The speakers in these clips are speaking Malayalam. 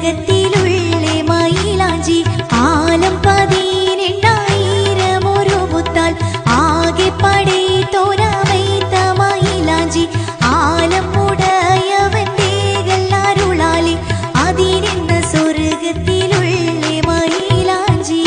സ്വർഗത്തിലുള്ളേ മൈലാഞ്ചി ആലം 18,000 ഒരു മുത്താൽ ആകെ പടേ തോരാമൈത്ത മൈലാഞ്ചി ആലം ഉടയവന്റെ എല്ലാരുളാലെ അതിനെന്ന സ്വർഗത്തിലുള്ളേ മൈലാഞ്ചി.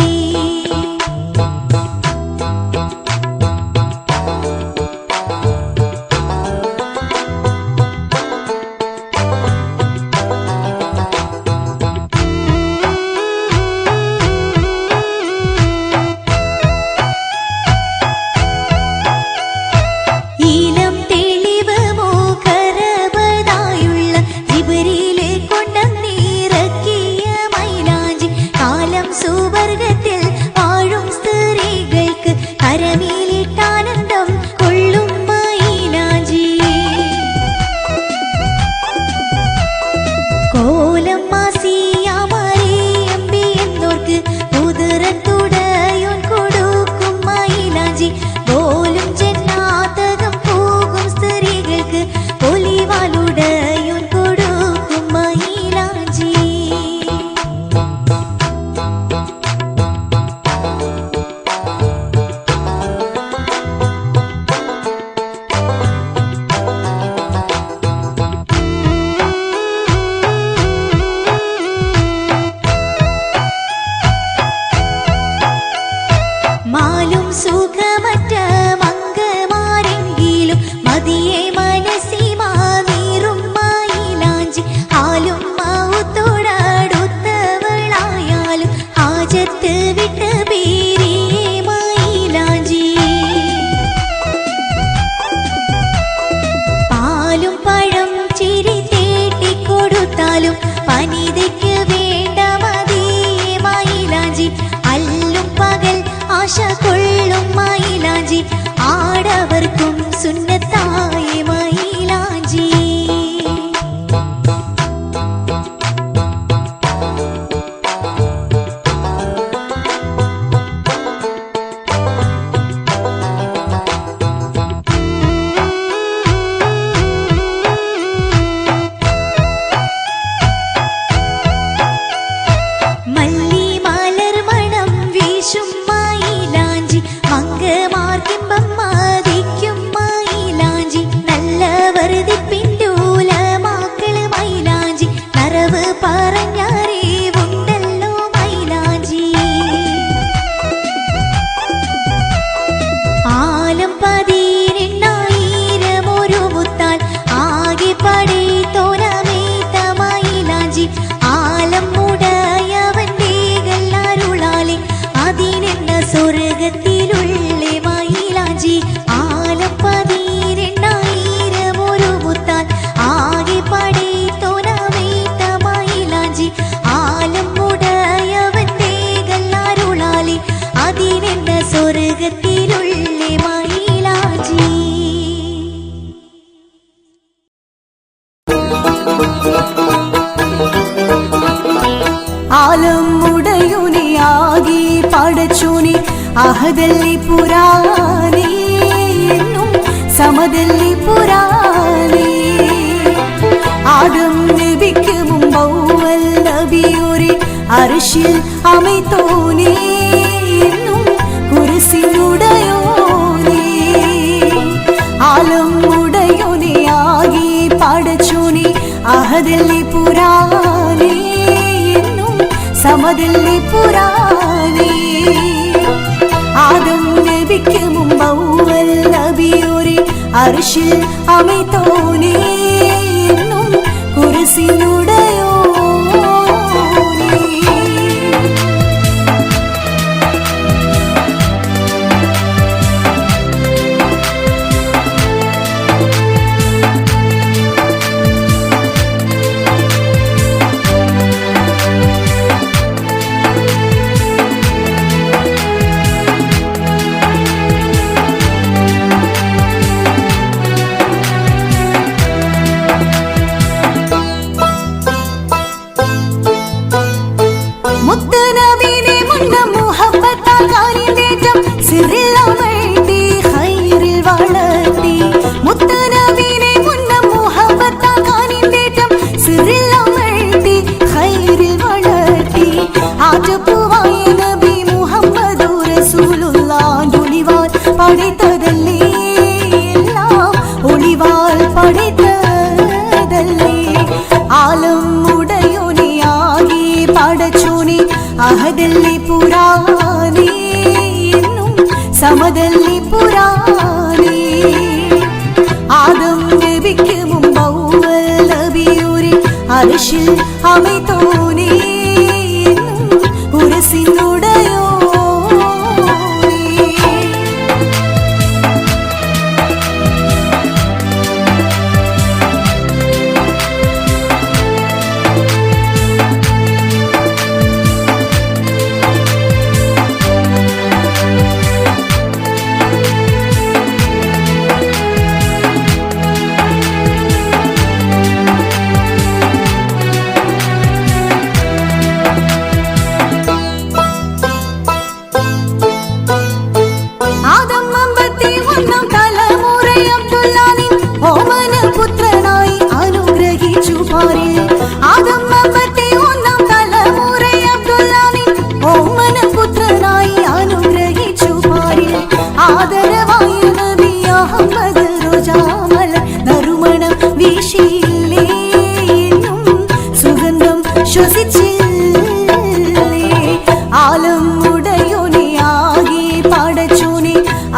സുവർഗത്തിൽ വാഴും സ്ത്രീകൾക്ക് കരമേലിട്ടാനന്ദം കൊള്ളും മൈലാഞ്ചി. കോലം മാസിയാമറിയമ്പി എന്നോർക്ക് കുതിരത്തുടയോൻ കൊടുക്കും മൈലാഞ്ചി. പോലും ജന്നാതകം പോകും സ്ത്രീകൾക്ക് പൊലിവാലുടയോൻ കൊടുക്കും മൈലാഞ്ചി. മാലും സുഖമറ്റ മങ്കമാരെങ്കിലും മതിയെ മനസ്സിമാ നീറും മൈലാഞ്ചി. ആലും മൗത്തോടടുത്തവളായാലും ഹാജത്ത് വിട്ട് പേരിയെ മൈലാഞ്ചി. പാലും പഴം ചിരി തേട്ടിക്കൊടുത്താലും പനിതയ്ക്ക് വേണ്ട മതിയെ മൈലാഞ്ചി. അല്ലും പകൽ ആശ കൊള്ളും മൈലാഞ്ചി ആടവർക്കും സുന്നത്തായ മൈലാഞ്ചി. മല്ലി മലർ മണം വീശും മൈലാഞ്ചി മങ്കമാർക്കിമ്പം മതിക്കും മൈലാഞ്ചി. നല്ല വർദ്ധിപ്പിൻ്റൂലമാക്കള് മൈലാഞ്ചി നറവ് പറഞ്ഞറിവുണ്ടല്ലോ മൈലാഞ്ചി. ആലം 18,000 ഒരു മുത്താൽ ആകെ പടേ തോരാമേത്ത മൈലാഞ്ചി ആലം ഉടയവന്റെ എല്ലാരുളാലെ അതിനെന്ന സ്വർഗത്തിലുള്ളേ മൈലാഞ്ചി. ആലം 18,000 ഒരു മുത്താൽ ആകെ പടേ തോരാമേത്ത മൈലാഞ്ചി ആലം ഉടയവന്റെ എല്ലാരുളാലെ അതിനെന്ന സ്വർഗത്തിലുള്ളേ മൈലാഞ്ചി. ആലം ഉടയുനി ആകെ പടച്ചോനി അഹദല്ലി പുരാണി എന്നും സമദല്ലി പുരാണി. ആദം നബിക്ക് മുമ്പൗവൽ നബിയൊരെ അർശിൽ അമൈത്തോനി എന്നും കുരിശിലുടയോനി. ആലം ഉടയോനി ആകെ പടച്ചോനി അഹദല്ലി പുരാണി എന്നും സമദല്ലി പുരാണി. ആദം നബിക്ക് മുമ്പൗവൽ നബിയൊരെ അർശിൽ അമൈത്തോനി എന്നും കുരിശിലുടയോനി. ಸಮದಲ್ಲಿ ಪುರಾಣಿ ಎನ್ನು സമದಲ್ಲಿ പുരാണി ആദം നബിക്ക് മുമ്പൗവൽ നബിയൊരു അർശിൽ അമൈത്തോനേ ഉരസിനുടയോനേ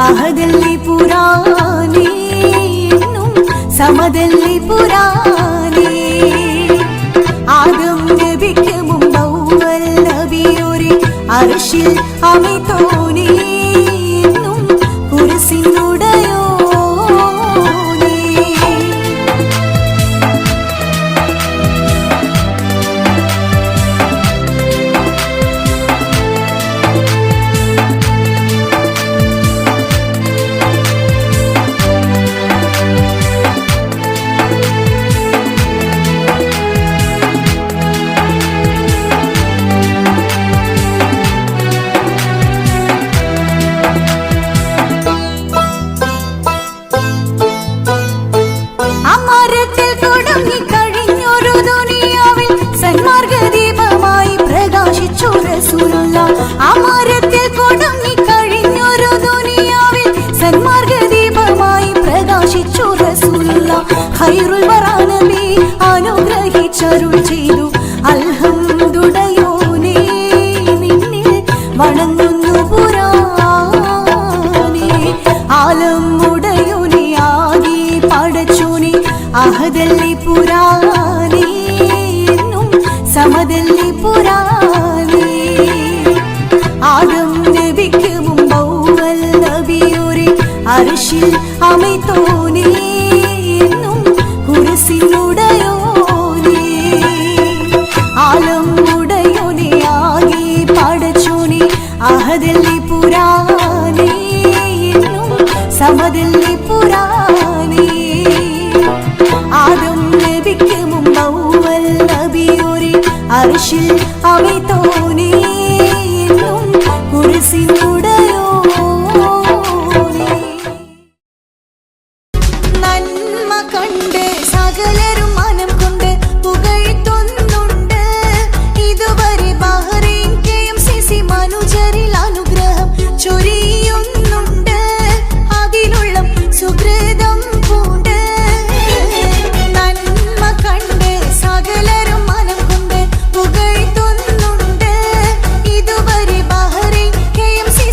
അഹദല്ലി പുരാണി എന്നും സമദല്ലി പുരാണി ആദം നബിക്ക് മുമ്പൗവൽ നബിയൊരു അർശിൽ അമൈത്തോനേ എന്നും കുർസിനുടയോനേ അമരത്തിൽ കൊടുങ്ങി കഴിഞ്ഞൊരു ദുനിയാവിൽ സന്മാർഗദീപമായി പ്രകാശിച്ചു റസൂലുള്ളാ ഖൈറുൽ വറാ നബി അനുഗ്രഹിച്ചരുൾ ചെയ്തു അൽഹംദുലില്ലാഹി നിന്നിൽ വണങ്ങുന്നു പുരാണി ആലം ഉടയോനെ ആകെ പടച്ചോനെ അഹദല്ലി പുരാണി എന്നും സമദല്ലി പുരാണി ആദം നബിക്ക് മുമ്പൗവൽ നബിയൊരു അർശിൽ അമൈത്തോനേ എന്നും കുർസിനുടയോനേ ആലം ഉടയോനെ ആകെ പടച്ചോനെ അഹദല്ലി പുരാണി എന്നും സമദല്ലി പുരാണി ആദം നബിക്ക് മുമ്പൗവൽ നബിയൊരു അർശിൽ അമൈത്തോനേ നന്മ കണ്ട് സകലരും മനം കൊണ്ട് പുകഴ്ത്തുന്നുണ്ട് ഇതുവരെ ബഹ്റൈൻ KMCC മനുജരിൽ അനുഗ്രഹം ചൊരിയുന്നുണ്ട് അതിലുള്ള സുകൃതം പൂണ്ട് നന്മ കണ്ട് സകലരും മനം കൊണ്ട് പുകഴ്ത്തുന്നുണ്ട് ഇതുവരെ ബഹ്റൈൻ KMCC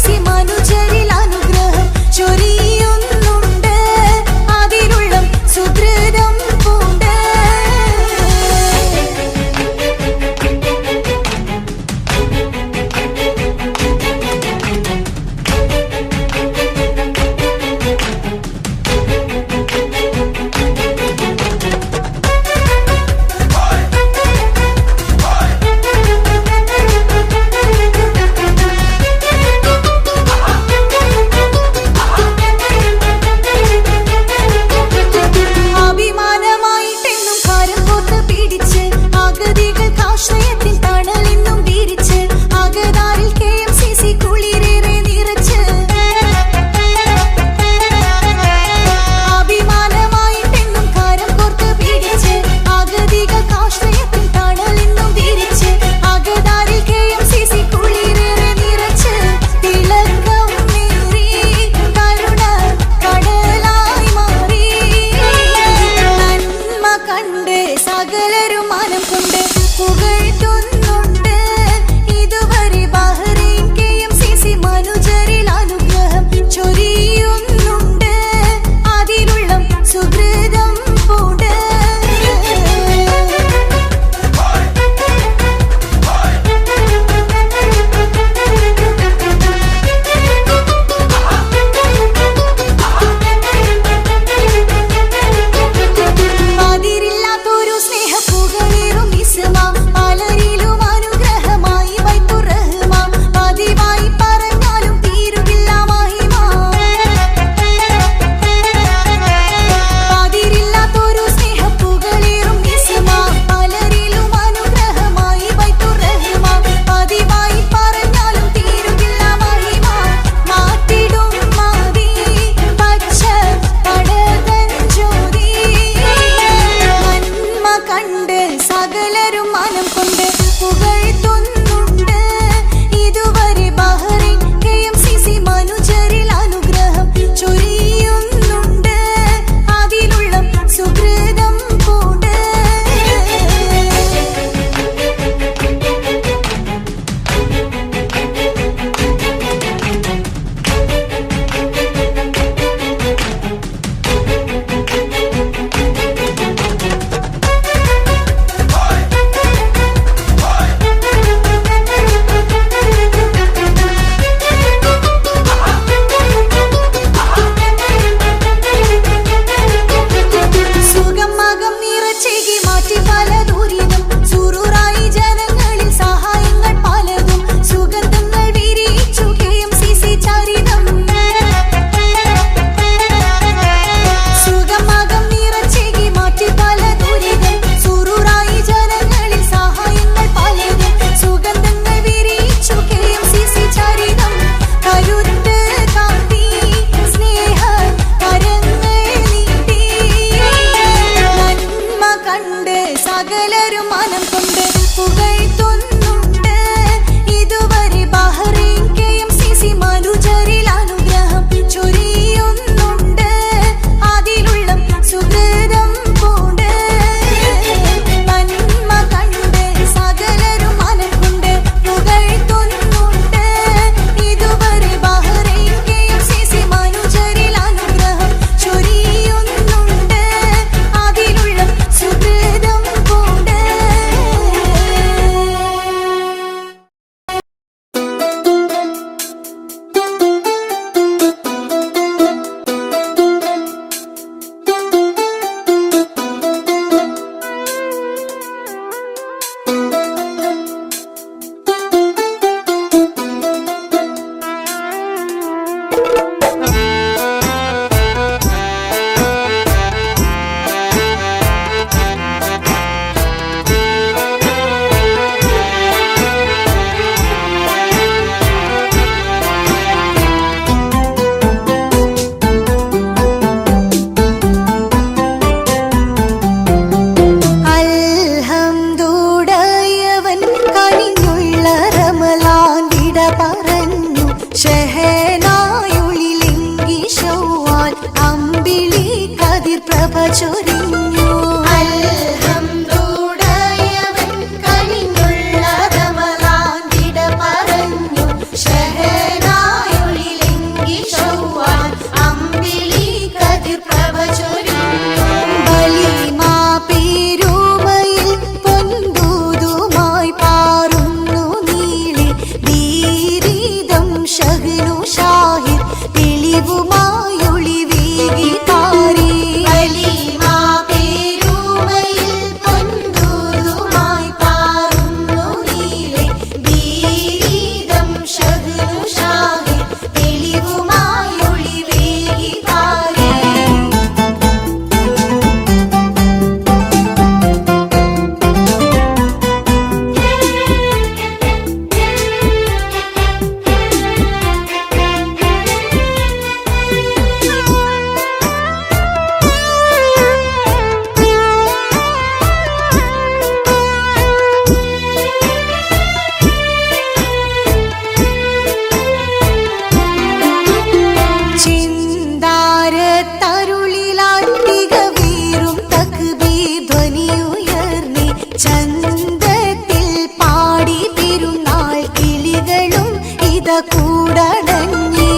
ഇത കൂടണഞ്ഞേ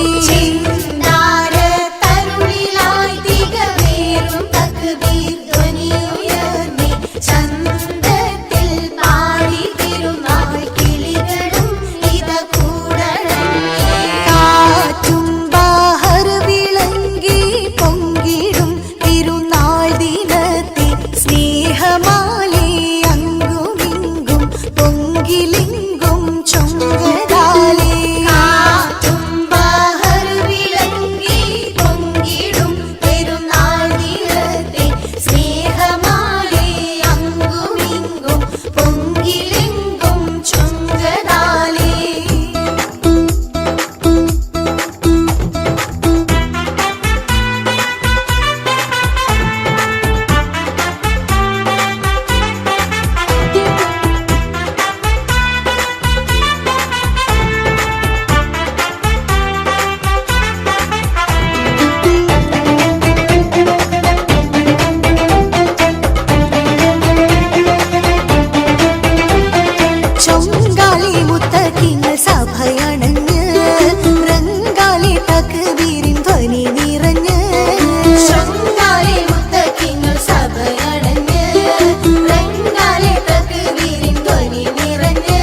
തരുളിലായി തികവേറും തക്ബീർ ധ്വനിയുയർന്നേ ചന്തത്തിൽ പാടി തിരുനാൾ കിളികളും ഇത കൂടണഞ്ഞേ കാറ്റും ബഹർ വിളങ്ങി പൊങ്കിടും തിരുനാൾ ദിനത്തെ സ്നേഹമാലേ അങ്ങുമിങ്കും പൊങ്കിലിങ്കും ചൊങ്കതാലേ കാറ്റും ബഹർ വിളങ്ങി പൊങ്കിടും തിരുനാൾ ദിനത്തെ സ്നേഹമാലേ അങ്ങുമിങ്കും പൊങ്കിലിങ്കും ചൊങ്കതാലേ ചൊങ്കാലി മുത്തക്കിങ്ങൾ സഭയണഞ്ഞ് റങ്കാലി തക്ബീരിൻ ധ്വനി നിറഞ്ഞ് ചൊങ്കാലി മുത്തക്കിങ്ങൾ സഭയണഞ്ഞ് റങ്കാലി തക്ബീരിൻ ധ്വനി നിറഞ്ഞ്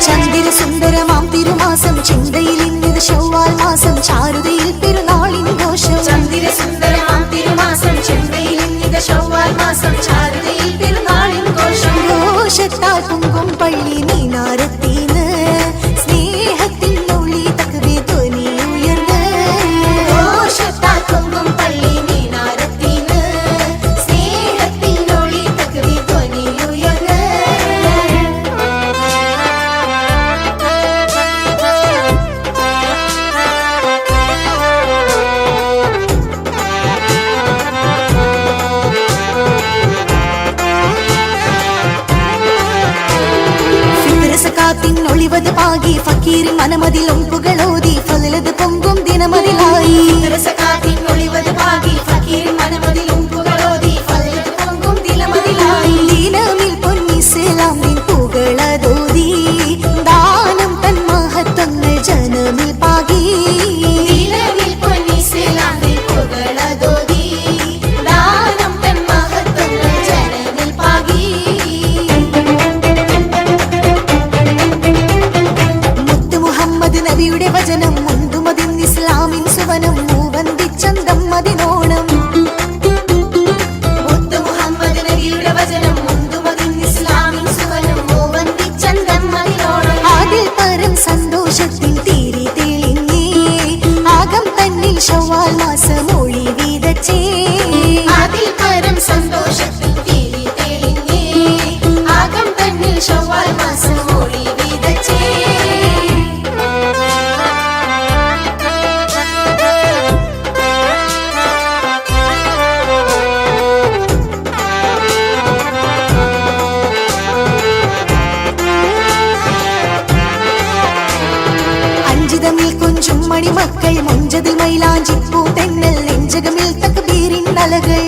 ചന്ദ്ര സുന്ദരമാം തിരുമാസം ചിന്തയിൽ ഇന്നത് ശൗവാൽ മാസം ചാരുതയിൽ പെരുന്നാളിൻ ഘോഷം ചന്ദ്ര സുന്ദരമാം തിരുമാസം ചിന്തയിൽ ഇന്നത് ശൗവാൽ മാസം ചാരുതയിൽ പെരുന്നാളിൻ ഘോഷം ഘോഷത്താൽ പൊങ്കും പള്ളി മീനാരത്തീന്ന് സ്നേഹത്തിനുള്ളി തക്ബീർ ധ്വനി ഉയർന്ന് ഘോഷത്താൽ പൊങ്കും പള്ളി മീനാരത്തീന്ന് സ്നേഹത്തിനുള്ളി തക്ബീർ ധ്വനി ഉയർന്ന് ഒളിവത് പാകി ഫക്കീറിൻ മനമതിൽ ഒമ്പുകളോതി ഫലത് പൊങ്കും ദിനമതിലായി ഒളിവത് പാകി ഫക്കീറിൻ മനമതിൽ ഒമ്പുകളോതി ഫലത് പൊങ്കും ദിനമതിലായി ദിനമിൽ പൊന്നിസ്ലാമിൻ പുകളതോതി ദാനം തൻ മഹത്വങ്ങൾ ജനമിൽ പാകി ദിനമിൽ പൊന്നിസ്ലാമിൻ പുകളതോതി ദാനം തൻ മഹത്വങ്ങൾ ജനമിൽ പാകി നബിയുടെ വചനം മുന്തുമതിൻ ഇസ്ലാമിൻ സുവനം മൂവന്തിച്ചന്തം മതിനോണം മുഹമ്മദ് നബിയുടെ വചനം മുന്തുമതിൻ ഇസ്ലാമിൻ സുവനം മൂവന്തിച്ചന്തം മതിനോണം അതിൽ പരം സന്തോഷത്തിൻ തീരി തെളിഞ്ഞേ ആകം തന്നിൽ ശവ്വാൽ മാസം ഒഴി വീതച്ചേ അതിൽ പരം സന്തോഷത്തിൻ തീരി തെളിഞ്ഞേ ആകം തന്നിൽ ശവ്വാൽ മാസം ഒഴി വീതച്ചേ മണിമക്കൾ മൊഞ്ചതിൽ മൈലാഞ്ചിപ്പൂ തെന്നൽ നെഞ്ചകമിൽ തക്ബീരിൻ അലകൾ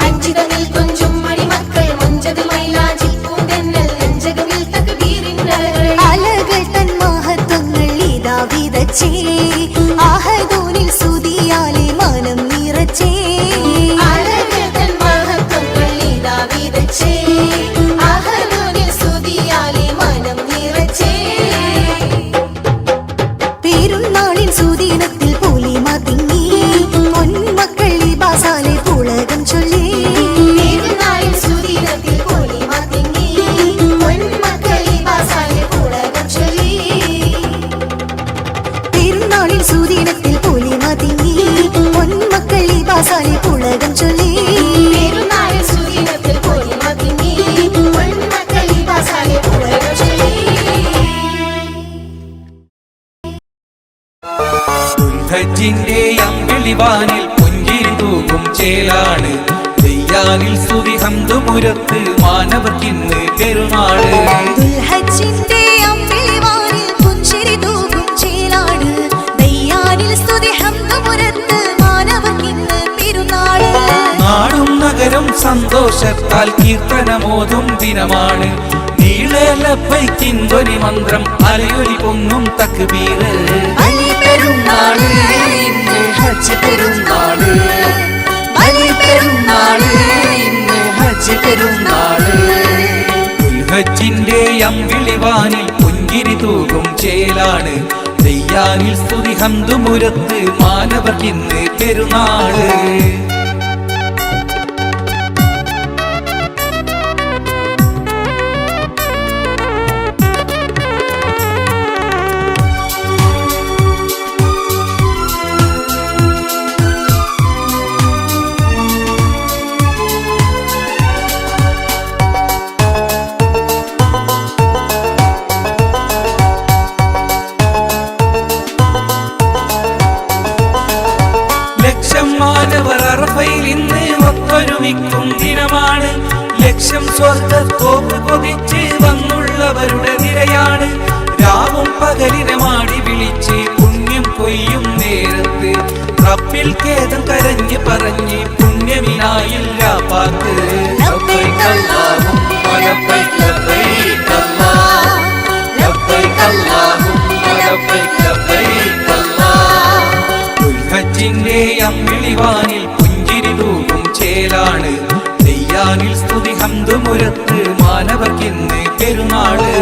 അഞ്ചിതമിൽ കൊഞ്ചും മണിമക്കൾ മൊഞ്ചതിൽ മൈലാഞ്ചിപ്പൂ തെന്നൽ നെഞ്ചകമിൽ തക്ബീരിൻ അലകൾ അലകൾ തൻ മഹത്വങ്ങൾ ഇതാ വിതച്ചേ ആഹദൂനിൽ സുതിയാലെ മനം നിറച്ചേ അലകൾ തൻ മഹത്വങ്ങൾ ഇതാ വിതച്ചേ ആഹദൂനിൽ സുതിയാലെ മനം നിറച്ചേ പെരുന്നാളിൻ സുദിനത്തിൽ പൂലിമ തിങ്ങി പൊന്മക്കൾ ലിബാസാലെ പുളകം ചൊല്ലി പെരുന്നാളിൻ സുദിനത്തിൽ പൂലിമ തിങ്ങി പൊന്മക്കൾ ലിബാസാലെ പുളകം ചൊല്ലി പെരുന്നാളിൻ സുദിനത്തിൽ പൂലിമ തിങ്ങി പൊന്മക്കൾ ലിബാസാലെ പുളകം ചൊല്ലി പെരുന്നാളിൻ സുദിനത്തിൽ പൂലിമ തിങ്ങി പൊന്മക്കൾ ലിബാസാലെ പുളകം ചൊല്ലി ദുൽഹജ്ജിന്റെ അമ്പിളിവാനിൽ പുഞ്ചിരി തൂക്കും ചേലാണ് ദയ്യാനിൽ സ്തുതി ഹംദുപുരത്ത് മാനവർക്കിന്ന് പെരുന്നാള് ദുൽഹജ്ജിന്റെ അമ്പിളിവാനിൽ പുഞ്ചിരി തൂക്കും ചേലാണ് ദയ്യാനിൽ സ്തുതി ഹംദുപുരത്ത് മാനവർക്കിന്ന് പെരുന്നാള് നാടും നഗരം സന്തോഷത്താൽ കീർത്തനമോതും ദിനമാണ് നീളല ലബ്ബൈക്കിൻതൊലി മന്ത്രം അലയൊലി പൊങ്ങും തക്ബീറ്. ബലി പെരുന്നാള് ഇന്ന് ഹജ്ജ് പെരുന്നാള്, ബലി പെരുന്നാള് ഇന്ന് ഹജ്ജ് പെരുന്നാള്. ദുൽഹജ്ജിന്റെ അമ്പിളിവാനിൽ പുഞ്ചിരി തൂകും ചേലാണ്, ദയ്യാനിൽ സ്തുതി ഹംദുമുരത്ത് മാനവർക്കിന്ന് പെരുന്നാള്. മാനവർ അറഫയിൽ ഇന്ന് ഒത്തൊരുമിക്കും ദിനമാണ്, ലക്ഷം സ്വർഗത്തോപ്പ് കൊതിച്ച് വന്നുള്ളവരുടെ നിരയാണ്. രാവും പകലിനെ മാടി വിളിച്ച് പുണ്യം കൊയ്യും നേരത്ത് റബ്ബിൽ ഖേദം കരഞ്ഞ് പറഞ്ഞ് പുണ്യമിനായില്ല പാത്ത്. ലബ്ബൈക് അല്ലാഹുമ്മ ലബ്ബൈക് ലബ്ബൈക് അല്ലാഹ്, ലബ്ബൈക് അല്ലാഹുമ്മ ലബ്ബൈക് ലബ്ബൈക് അല്ലാഹ്. ദുൽഹജ്ജിന്റെ അമ്പിളിവാനിൽ പുഞ്ചിരി തൂകും ചേലാണ്, ദയ്യാനിൽ സ്തുതി ഹംദുമുരത്ത് മാനവർക്കിന്ന് പെരുന്നാള്.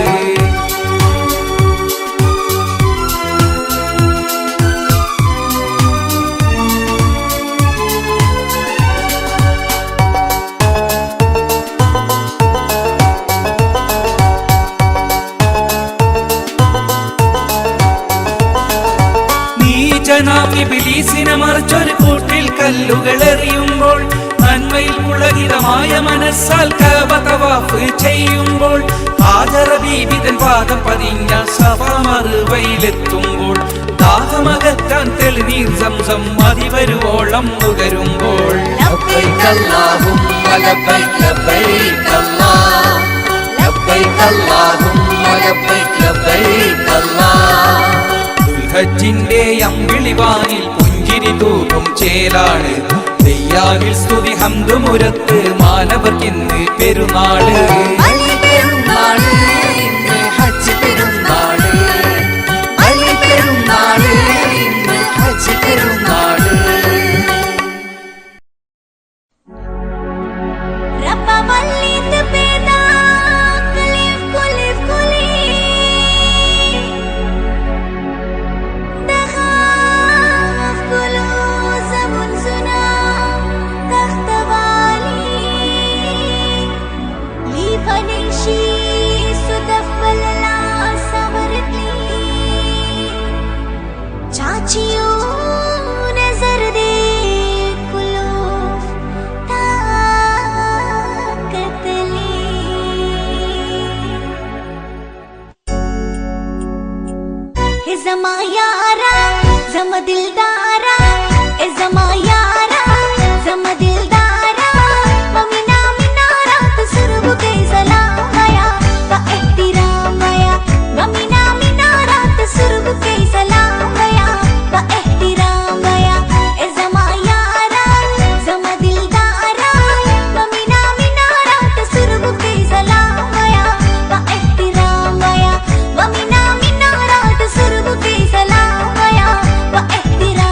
ഇബ്ലീസിനെ മറിച്ചൊരു കൂട്ടിൽ കല്ലുകൾ എറിയുമ്പോൾ, നന്മയിൽ പുളകിതമായ മനസ്സാൽ കഅബ തവാഫ് ചെയ്യുമ്പോൾ, ഹാജറ ബീബി തൻ പാദം പതിഞ്ഞ സഫാ മറുവയിലെത്തുമ്പോൾ, ദാഹമകറ്റാൻ തെളിനീർ സംസം മതിവരുവോളം നുകരുമ്പോൾ, ലബ്ബൈക് അല്ലാഹുമ്മ ലബ്ബൈക് ലബ്ബൈക് അല്ലാഹ്, ലബ്ബൈക് അല്ലാഹുമ്മ ലബ്ബൈക് ലബ്ബൈക് അല്ലാഹ്. ദുൽഹജ്ജിന്റെ അമ്പിളിവാനിൽ പുഞ്ചിരി തൂകും ചേലാണ്, ദയ്യാനിൽ സ്തുതി ഹംദുമുരത്ത് മാനവർക്കിന്ന് പെരുന്നാള്. ബലി പെരുന്നാള് ഇന്ന് ഹജ്ജ് പെരുന്നാള്, ബലി പെരുന്നാള് ഇന്ന് ഹജ്ജ് പെരുന്നാള്. ज़मा यारा ज़मा दिलदारा, ए ज़मा यारा ज़मा दिलदारा, वमिना मिनारा तसुरब के सलाम गया का एहतिराम गया, वमिना मिनारा तसुरब के सलाम गया का एहतिराम गया. ए ज़मा यारा ज़मा दिलदारा, वमिना मिनारा तसुरब के सलाम गया का एहतिराम गया, वमिना मिनारा तसुरब के सलाम गया का एहतिराम.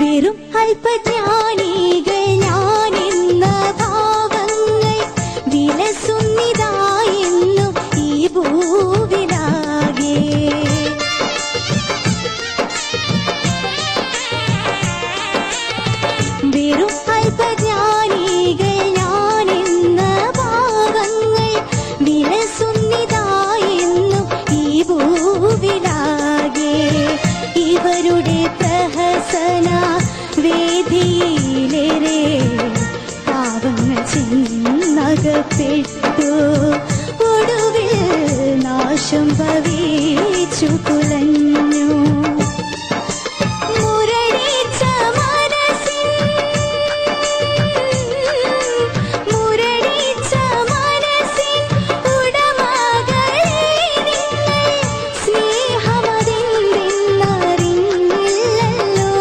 വെറും അല്പജ്ഞാനികൾ ഞാനെന്ന ഭാവങ്ങൾ വിലസുന്നിതായെന്നു ഈ ഭൂവിലാകെ. വെറും അല്പജ്ഞാനികൾ ഞാനെന്ന ഭാവങ്ങൾ വിലസുന്നിതായെന്നു ഈ ഭൂവിലാകെ. ഇവരുടെ പ്രഹസന വേദിയിലേറെ പാവങ്ങൾ ചെന്നകപ്പെട്ടു. ഒടുവിൽ നാശം ഭവിച്ചു കുലഞ്ഞു. മുരടിച്ച മനസ്സിൻ ഉടമകളെ നിങ്ങൾ സ്നേഹമതെന്തെന്നറിഞ്ഞില്ലല്ലോ.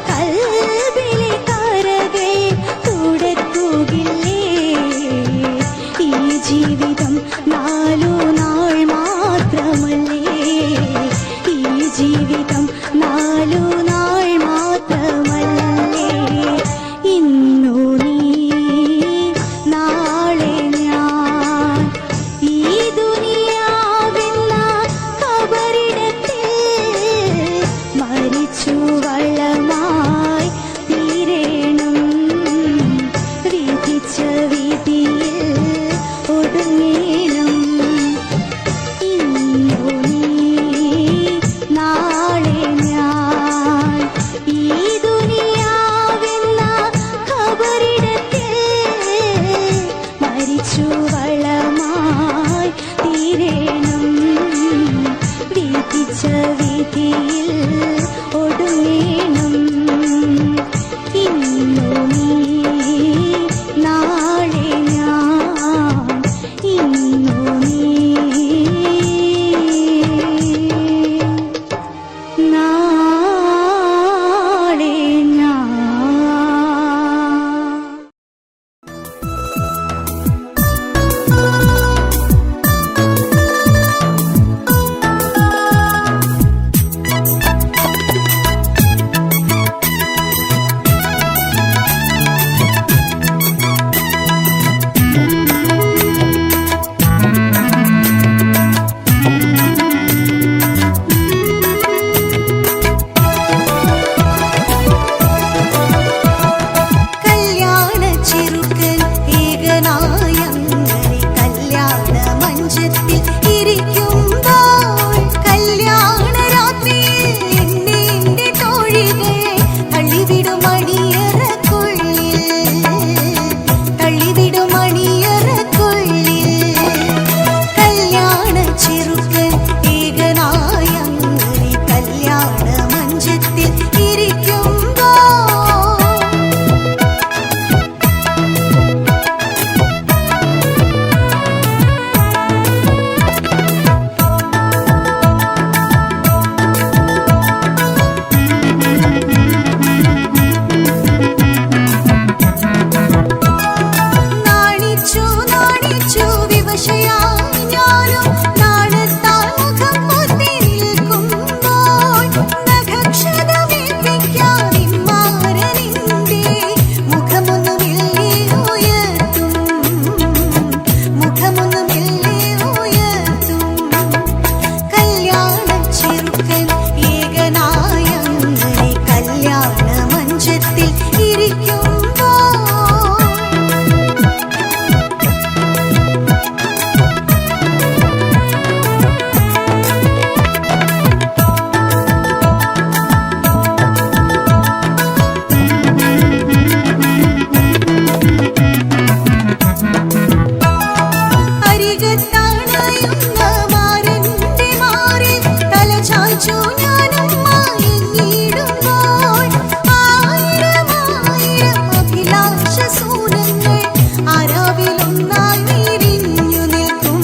കൽബിലെ കരകൾ തുടക്കുകയില്ലേ. ഈ ജീവിതം 4 നാൾ മാത്രമല്ലേ. ഈ ജീവിതം 4 നാൾ മാത്രമല്ലേ. ഇന്നു നീ നാളെ ഞാൻ. ഈ ദുനിയാവെന്ന കബറിടത്തിൽ മരിച്ചു വളമായി തീരേണം. വിധിച്ച വിധിയിൽ ഒടുങ്ങേണം. ഇന്നു നീ നാളെ ഞാൻ. ഈ ദുനിയാവെന്ന കബറിടത്തിൽ മരിച്ചു വളമായി തീരേണം. വിധിച്ച വിധിയിൽ ഒടുങ്ങേണം. ഇന്നു നീ നാളെ ഞാൻ. ഇന്നു നീ നാളെ ഞാൻ. കല്യാണ ചെറുക്കൻ ഏകനായങ്ങനെ കല്യാണ മഞ്ചത്തിൽ ഇരിക്കുമ്പോൾ കല്യാണ രാത്രിയിൽ എന്നെ തോഴികൾ തള്ളിവിടും അണിയറക്കുള്ളിൽ. തള്ളിവിടും അണിയറക്കുള്ളിൽ. കല്യാണ ചെറുക്കൻ ഏകനായങ്ങനെ കല്യാണ മഞ്ചത്തിൽ ഇരിക്കുമ്പോൾ നാണിച്ചു നാണിച്ചു വിവശയായി ഞാനും നാണത്താൽ മുഖം പൊത്തി നിൽക്കുമ്പോൾ നഖക്ഷതമേൽപ്പിക്കാനിമ്മാരനിന്റെ മുഖമൊന്നു മെല്ലെ ഉയർത്തും. മുഖമൊന്നു മെല്ലെ ഉയർത്തും. കല്യാണ ചെറുക്കൻ ഏകനായങ്ങനെ കല്യാണ മഞ്ചത്തിൽ ഇരിക്കുമ്പോൾ അരികത്താണയുന്ന മാരന്റെ മാറിൽ തല ചായ്ച്ചു ഞാനും മയങ്ങിയിടുമ്പോൾ ആയിരം ആയിരം അഭിലാഷ സൂനങ്ങൾ ആരാവിലൊന്നായി വിരിഞ്ഞു നിൽക്കും.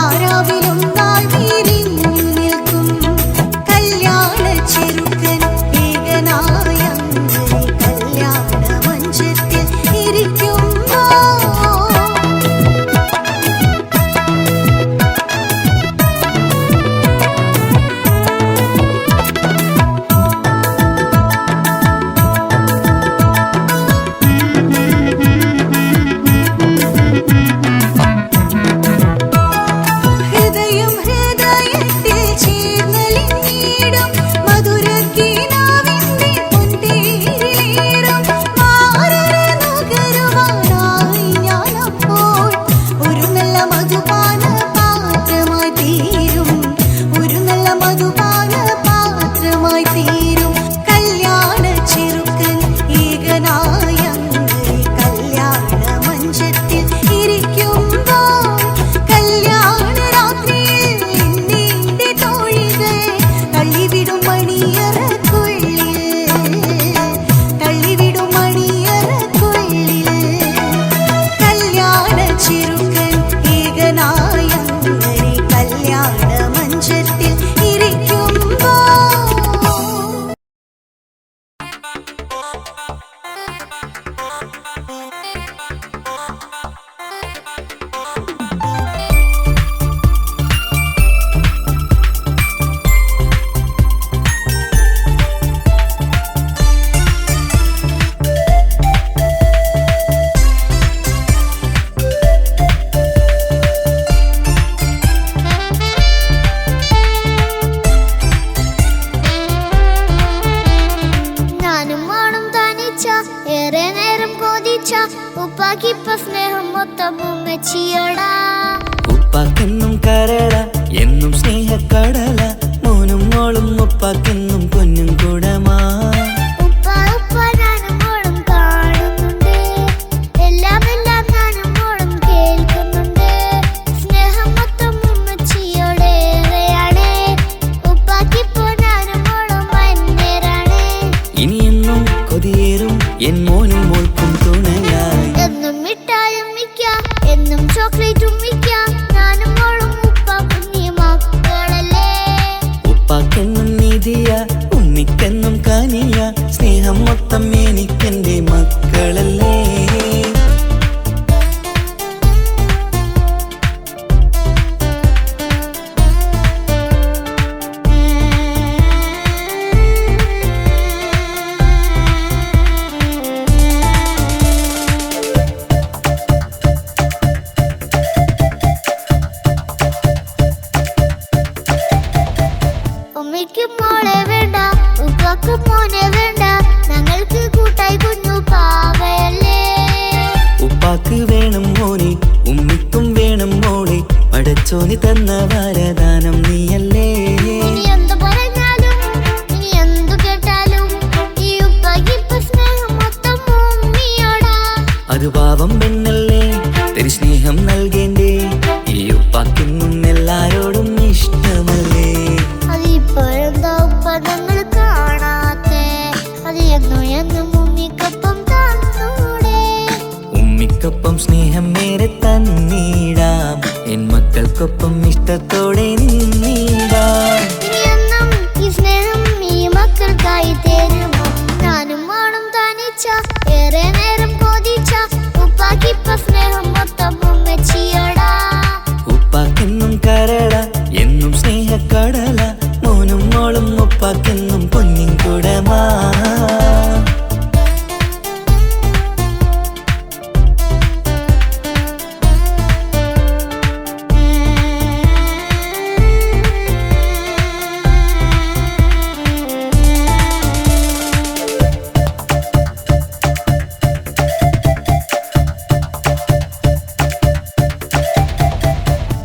ആരാവിലൊന്നായി വിരിഞ്ഞു നിൽക്കും. കല്യാണ ചെറുക്കൻ ഏകനായങ്ങനെ കല്യാണ മഞ്ചത്തിൽ ഇരിക്കുമ്പോൾ ഉപ്പാക്കിപ്പ സ്നേഹം മൊത്തം ഉമ്മച്ചിയോടാ. ഉപ്പാക്കെന്നും കരള എന്നും സ്നേഹക്കടല മോനും മോളും ഉപ്പാക്കെന്നും പൊന്നും കുടമാ. ഉപ്പ ഉപ്പ ഞാനും മോളും കാണുന്നുണ്ട്, എല്ലാം എല്ലാം ഞാനും മോളും കേൾക്കുന്നുണ്ട്. സ്നേഹം മൊത്തം ഉമ്മച്ചിയോടേറെയാണ്, ഉപ്പാക്കിപ്പോ ഞാനും മോളും വന്നേരാണ്. ഇനിയെന്നും കൊതിയേറും എൻ മോനും മോൾക്കും തുണയായി. എന്നും മിഠായും മിക്കാം, എന്നും ചോക്ലേറ്റും മിക്കാം, ഞാനും മോളും ഉപ്പ കുഞ്ഞി മക്കളല്ലേ. ഉപ്പാക്കെന്നും നീതിയ ഉമ്മിക്കെന്നും കാനിയ സ്നേഹം മൊത്തം എനിക്കെന്റെ മക്കളല്ലേ. ഉമ്മയ്ക്ക് മോളെ വേണ്ട, ഉപ്പാക്ക് മോനെ വേണ്ട, ഞങ്ങൾക്ക് കൂട്ടായി കുഞ്ഞു പാവയല്ലേ. ഉപ്പാക്ക് വേണം മോനെ ഉമ്മിക്കും വേണം മോളെ, പടച്ചോന് തന്ന വരദാനം നീയല്ലേ. ഇനി എന്തു പറഞ്ഞാലും ഇനി എന്തു കേട്ടാലും ഈ ഉപ്പാക്കിപ്പ സ്നേഹം മൊത്തം ഉമ്മിയോടാ. അത് പാവം പെണ്ണല്ലേ തരി സ്നേഹം നൽകേണ്ടേ, ഈ ഉപ്പാക്കെന്നും എല്ലാരോടും ഇഷ്ടമല്ലേ. അത് ഇപ്പോഴെന്താ ഉപ്പ ഞങ്ങൾ കാണാത്തെ, അത് എന്നും എന്നും ഉമ്മിക്കൊപ്പം തന്നൂടെ. ഉമ്മിക്കൊപ്പം സ്നേഹം മേരെ തന്നീടാം, എൻ മക്കൾക്കൊപ്പം ഇഷ്ടത്തോടെ നിന്നീടാം. ഇനിയെന്നും ഈ സ്നേഹം ഈ മക്കൾക്കായി തരുമോ, ഞാനും മോളും തനിച്ച ഏറെ നേരം കൊതിച്ച ഉപ്പാക്കിപ്പ സ്നേഹം മൊത്തം ഉമ്മച്ചിയോടാ. ഉപ്പാക്കെന്നും കരള എന്നും സ്നേഹക്കടല മോനും മോളും ഉപ്പാക്കെന്നും പൊന്നിൻ കുടമാ.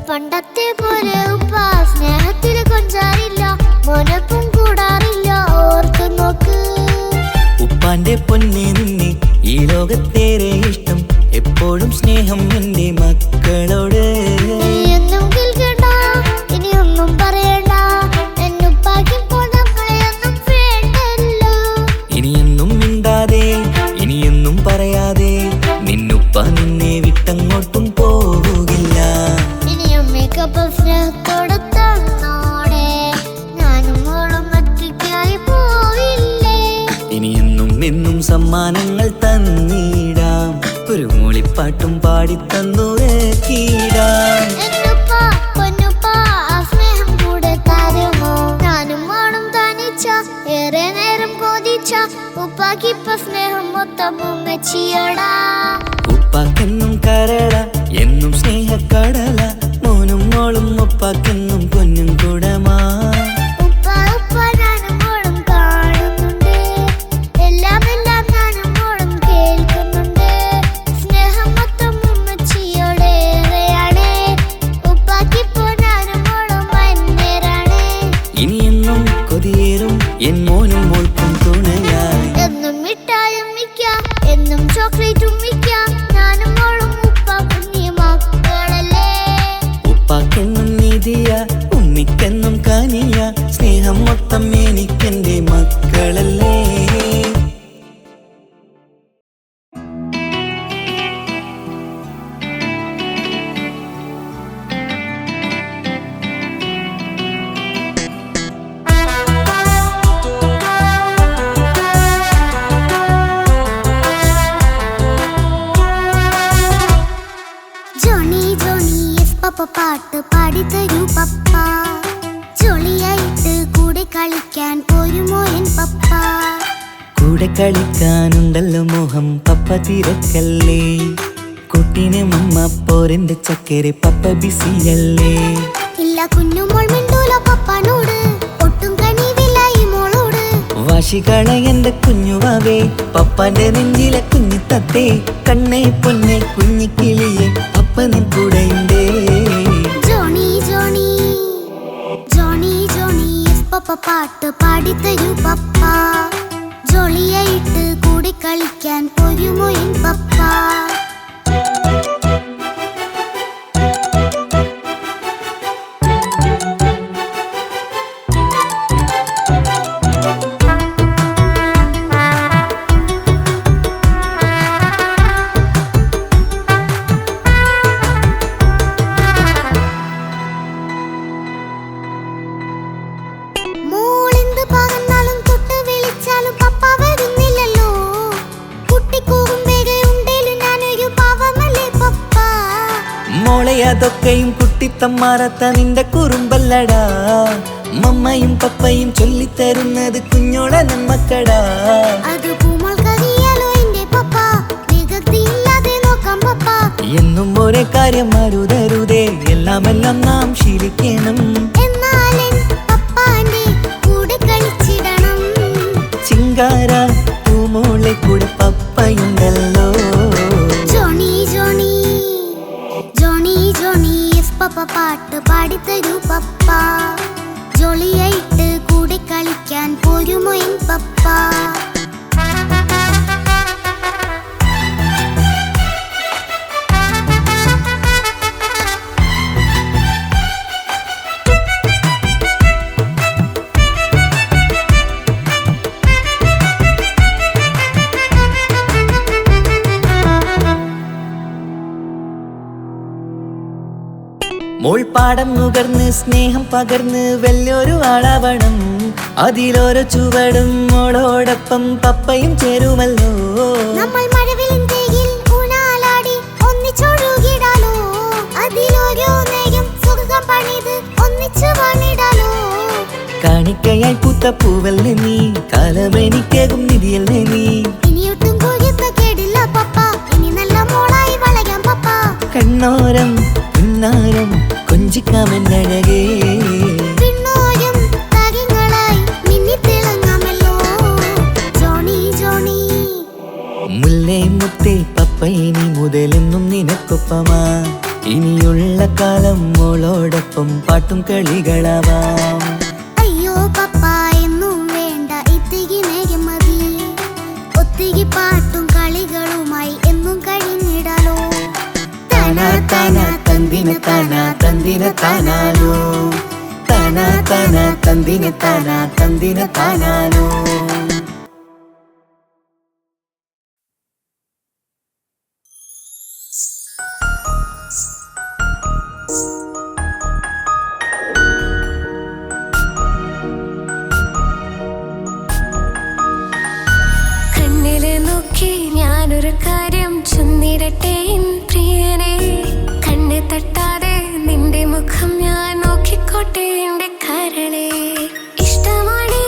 പണ്ടത്തെ പോലെ ഉപ്പ സ്നേഹത്തിൽ കൊഞ്ചാറില്ല, മോനൊപ്പം കൂടാറില്ല, ഓർത്തു നോക്ക്. ഉപ്പാന്റെ പൊന്നെ നിന്നെ ഈ ലോകത്തേറെ ഇഷ്ടം, എപ്പോഴും സ്നേഹം എന്റെ മക്കളോട്. ഇനിയൊന്നും കേൾക്കണ്ട, ഇനിയൊന്നും പറയണ്ട, എന്നുപ്പാക്കിപ്പോ നമ്മളെയൊന്നും വേണ്ടല്ലോ. ഇനിയെന്നും മിണ്ടാതെ ഇനിയെന്നും പറയാതെ നിന്നുപ്പ നിന്നെ വിട്ടങ്ങോട്ടും പോവുകില്ല. ഇനിയും മേക്കപ്പ് സ്നേഹത്തോടെ തന്നോടെ, ഞാനും മോളും ഒറ്റയ്ക്കായി പോയില്ലേ. ഇനിയെന്നും എന്നും സമ്മാനങ്ങൾ തന്നീടാം, ഒരു മൂളിപ്പാട്ടും പാടിത്തന്നുറക്കിടാം. എന്നുപ്പ പൊന്നുപ്പ ആ സ്നേഹം കൂടെ തരുമോ, ഞാനും മോളും തനിച്ച ഏറെ നേരം കൊതിച്ച ഉപ്പാക്കിപ്പ സ്നേഹം മൊത്തം ഉമ്മച്ചിയോടാ. ഉപ്പാക്കെന്നും കരള എന്നും സ്നേഹക്കടല മോനും മോളും ഉപ്പാക്കെന്നും പൊന്നും കുടമാ. ഉപ്പ ഉപ്പ ഞാനും മോളും കാണുന്നുണ്ട്, എല്ലാം എല്ലാം ഞാനും മോളും കേൾക്കുന്നുണ്ട്. സ്നേഹം മൊത്തം ഉമ്മച്ചിയോടേറെയാണ്, ഉപ്പാക്കിപ്പോ ഞാനും മോളും വന്നേരാണ്. ഇനിയെന്നും കൊതിയേറും എൻ മോനും മോൾക്കും തുണയായി. എന്നും മിഠായും മിക്കാം, എന്നും ചോക്ലേറ്റും മിക്കാം, ഞാനും മോളും ഉപ്പ കുഞ്ഞി മക്കളല്ലേ. ഉപ്പാക്കെന്നും നീതിയ ഉമ്മിക്കെന്നും കാനിയ സ്നേഹം മൊത്തം എനിക്കെന്റെ മക്കളല്ലേ. ജോണി ജോണി എസ് പപ്പ പാട്ട് പാടിത്തരൂ പപ്പ, ജോളിയായിട്ട് കൂടെ കളിക്കാൻ പോരുമോ എൻ പപ്പ. കൂടെ കളിക്കാനുണ്ടല്ലോ മോഹം പപ്പ തിരക്കല്ലേ, കുട്ടീനെ മമ്മ പോരെന്റെ ചക്കരെ പപ്പ ബിസിയല്ലേ. ഇല്ല കുഞ്ഞുമോൾ മിണ്ടൂല പപ്പനോട്, ഒട്ടും കനിവില്ല ഈ മോളോട്. വാശികള എന്റെ കുഞ്ഞുവാവേ പപ്പാന്റെ നെഞ്ചിലെ കുഞ്ഞിത്തത്തേ കണ്ണേ പൊന്നെ കുഞ്ഞിക്കിളിയെ പപ്പ നിൻ കൂടെയുണ്ടേ ജോണി ജോണി ജോണി ജോണി പപ്പ പാട്ട് പാടിത്തരൂ പപ്പ ജോളിയായിട്ട് കൂടി കളിക്കാൻ പോരുമോ എൻ പപ്പ അതൊക്കെയും കുട്ടിത്തമ്മാറത്ത നിന്റെ കുറുമ്പല്ലടാ മമ്മയും പപ്പയും ചൊല്ലിത്തരുന്നത് കുഞ്ഞോളെ നമ്മക്കടാ എന്നും ഒരേ കാര്യം മരുതരുതേ എല്ലാമെല്ലാം നാം ശീലിക്കണം ചിങ്കാര പൂമോളെ കൂടെ പപ്പയുണ്ടല്ലോ പപ്പ പാട്ട് പാടിത്തരൂ പപ്പ ജോളിയായിട്ട് കൂടെ കളിക്കാൻ പോരുമോ എൻ പപ്പ മോൾപ്പാടം നുകർന്ന് സ്നേഹം പകർന്ന് വലിയൊരു ആളാവണം അതിലോരോ ചുവടും മോളോടൊപ്പം പപ്പയും ചേരുമല്ലോ നമ്മൾ മഴവിലിൻ ഊനാലാടി ഒന്നിച്ചൊഴുകിടാലോ അതിലോരോ നേരം സുഖം പണിത് ഒന്നിച്ചു വാണിടാലോ കാണിക്കയായി പൂത്ത പൂവല്ലേ നീ കാലമെനിക്കേകും നിധിയല്ലേ നീ ഇനിയൊട്ടും കുരുത്ത കേടില്ല പപ്പ ഇനി നല്ല മോളായി വളരാം പപ്പ കണ്ണോരം പുന്നാരം കൊഞ്ചിക്കാമെന്നഴകേ പിന്നോരം താരങ്ങളായി മിന്നിത്തിളങ്ങാമല്ലോ ജോണി ജോണി മുല്ലേ മുത്തേ പപ്പ ഇനി മുതലെന്നും നിനക്കൊപ്പമാ ഇനിയുള്ള കാലം മോളോടൊപ്പം പാട്ടും കളികളാവാം അയ്യോ പപ്പ എന്നും വേണ്ട ഇത്തിരി നേരം മതി ഒത്തിരി പാട്ടും കളികളുമായി എന്നും കഴിഞ്ഞിടാലോ താനാ താനാ തന്ദിന താനാ തന്ദിന താനാലോ താനാ താനാ തന്ദിന താനാ തന്ദിന താനാലോ കണ്ണിലെ നോക്കി ഞാനൊരു കാര്യം ചൊന്നിടട്ടെ പ്രിയനെ കണ്ണ് തട്ടാതെ നിന്റെ മുഖം ഞാൻ നോക്കിക്കോട്ടെ എന്റെ കരളെ ഇഷ്ടമാണ്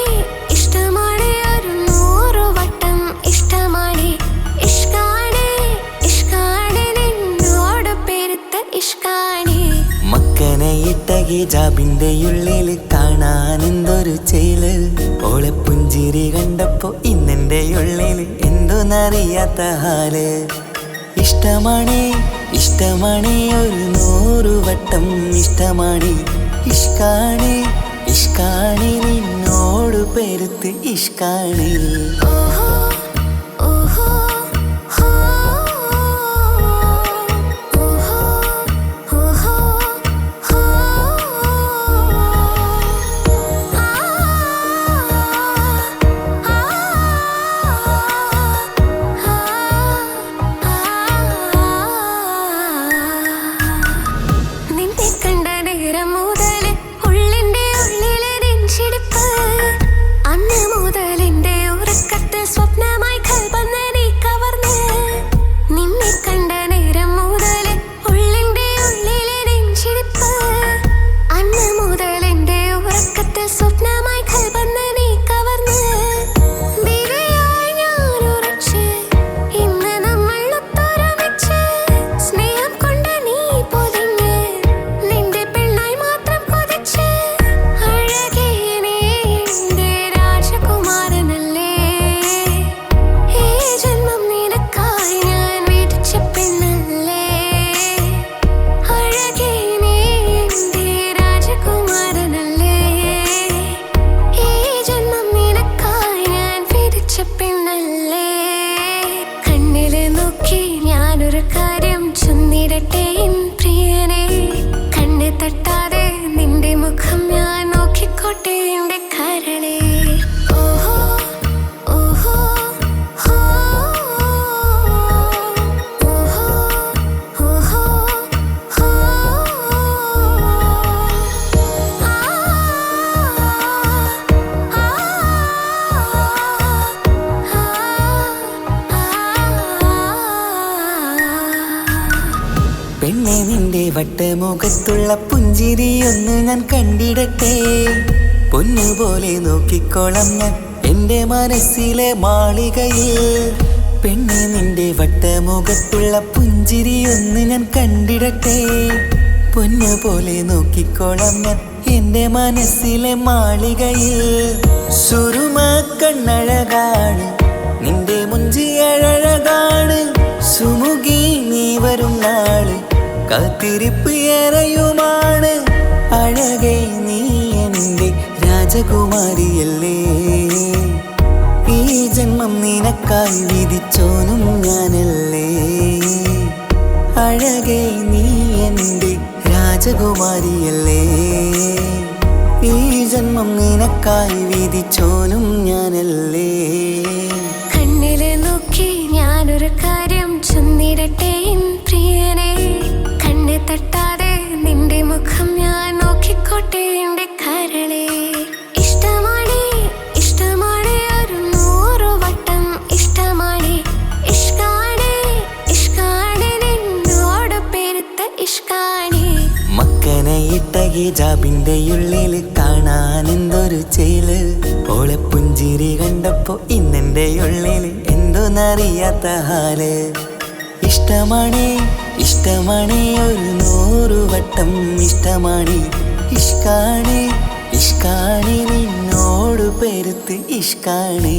ഇഷ്ടമാണ് ഒരു 100 വട്ടം ഇഷ്ടമാണ് ഇഷ്കാണ് ഇഷ്കാണ് നിന്നോട് പെരുത്ത ഇഷ്കാണ് മക്കനെ ഇട്ട ഹിജാബിന്റെ ഉള്ളിൽ കാണാൻ എന്തൊരു ചേല് ഓളെ പുഞ്ചിരി കണ്ടപ്പോ ഇന്നെന്റെ ഉള്ളിൽ എന്തോന്നറിയാത്ത ഹാല് ഇഷ്ടമാണ് ഇഷ്ടമാണ് ഒരു 100 വട്ടം ഇഷ്ടമാണ് ഇഷ്കാണ് ഇഷ്കാണ് നിന്നോട് പെരുത്ത് ഇഷ്കാണ് ഓഹോ ഓഹോ ഹോ ഓഹോ ഓഹോ ഹോ നിന്നെ കണ്ട നേരം മുതൽ ഉള്ളിന്റെ ഉള്ളിലെ നെഞ്ചിടിപ്പ് അന്ന് മുതൽ എന്റെ ഉറക്കത്തിൽ ചെന്നിടട്ടെ എൻ പ്രിയനെ കണ്ണ് തട്ടാതെ നിന്റെ മുഖം ഞാൻ നോക്കിക്കോട്ടെ എന്റെ കരളെ ഓഹോ ഓഹോ ഹോ ഓഹോ ഓഹോ ഹോ പെണ്ണെ നിന്റെ വട്ടമുഖത്തുള്ള പുഞ്ചിരിയൊന്ന് ഞാൻ കണ്ടിടട്ടെ പൊന്നുപോലെ നോക്കിക്കോളാം ഞാൻ എൻ്റെ മനസ്സിലെ മാളികയിൽ പെണ്ണെ നിന്റെ വട്ടമുഖത്തുള്ള പുഞ്ചിരിയൊന്ന് ഞാൻ കണ്ടിടട്ടെ പൊന്നുപോലെ നോക്കിക്കോളാം ഞാൻ എൻ്റെ മനസ്സിലെ മാളികയിൽ സുറുമ കണ്ണഴകാണ് നിന്റെ മുഞ്ചിയഴകാണ് സുമുഖി നീ വരും നാള് കാത്തിരിപ്പ് ഏറെയുമാണ് അഴകേ നീ എൻ്റെ രാജകുമാരിയല്ലേ ഈ ജന്മം നിനക്കായി വിധിച്ചോനും ഞാനല്ലേ അഴകേ നീ എൻ്റെ രാജകുമാരിയല്ലേ ഈ ജന്മം നിനക്കായി വിധിച്ചോനും ഞാനല്ലേ കണ്ണിലെ നോക്കി ഞാനൊരു കാര്യം ചെന്നിടട്ടെ എൻ പ്രിയനെ കണ്ണ് തട്ടാതെ നിന്റെ മുഖം ഞാൻ നോക്കിക്കോട്ടെ എന്റെ കരളെ ഇഷ്ടമാണ് ഇഷ്ടമാണ് ഒരു 100 വട്ടം ഇഷ്ടമാണ് ഇഷ്കാണ് ഇഷ്കാണ് നിന്നോട് പെരുത്ത ഇഷ്കാണ് മക്കനയിട്ട ഹിജാബിന്റെ ഉള്ളിൽ കാണാൻ എന്തൊരു ചേല് ഓളെ പുഞ്ചിരി കണ്ടപ്പോ ഇന്നെന്റെ ഉള്ളിൽ എന്തോന്നറിയാത്ത ഹാല് ഇഷ്ടമാണ് ഇഷ്ടമാണ് ഒരു 100 വട്ടം ഇഷ്ടമാണ് ഇഷ്കാണ് ഇഷ്കാണ് നിന്നോട് പെരുത്ത് ഇഷ്കാണ്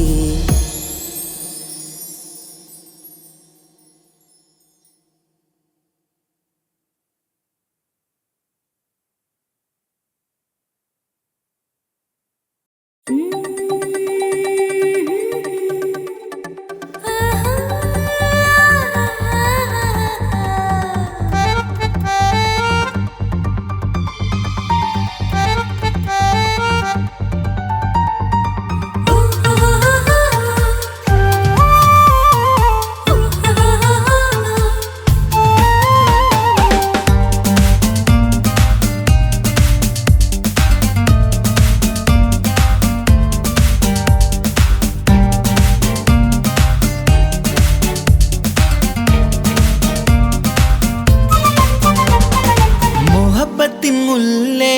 മുല്ലേ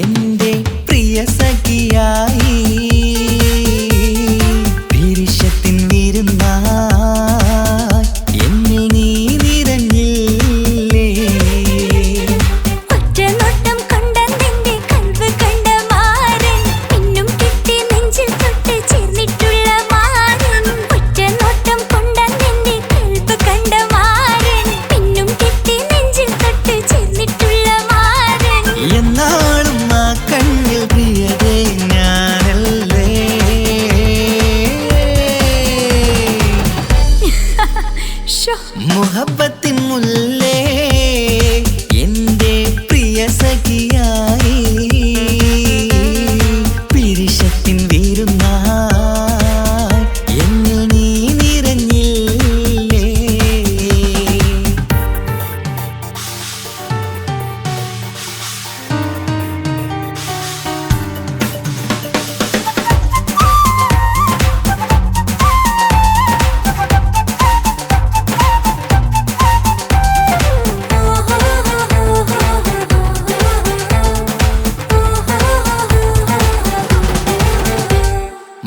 എൻ്റെ പ്രിയ സഖിയായി പിരിശത്തിൻ വിരുന്നായി എന്നിൽ നീ നിറഞ്ഞില്ലേ ഒറ്റനോട്ടം കൊണ്ടെന്റെ കൽവ് കണ്ട മാരൻ പിന്നും കിട്ടി നെഞ്ചിൽ തൊട്ട് ചേർന്നിട്ടുള്ള മാരൻ ഒറ്റനോട്ടം കൊണ്ടെന്റെ കൽവ് കണ്ട മാരൻ പിന്നും കിട്ടി നെഞ്ചിൽ തൊട്ട് ചേർന്നിട്ടുള്ള മാരൻ എന്നാളും ആ കണ്ണിൽ പ്രിയതേ ഞാനല്ലേ മുഹബത്തിൻ മുല്ലേ എൻ്റെ പ്രിയ സഖിയായി പിരിശത്തിൻ വിരുന്നായി എന്നിൽ നീ നിറഞ്ഞില്ലേ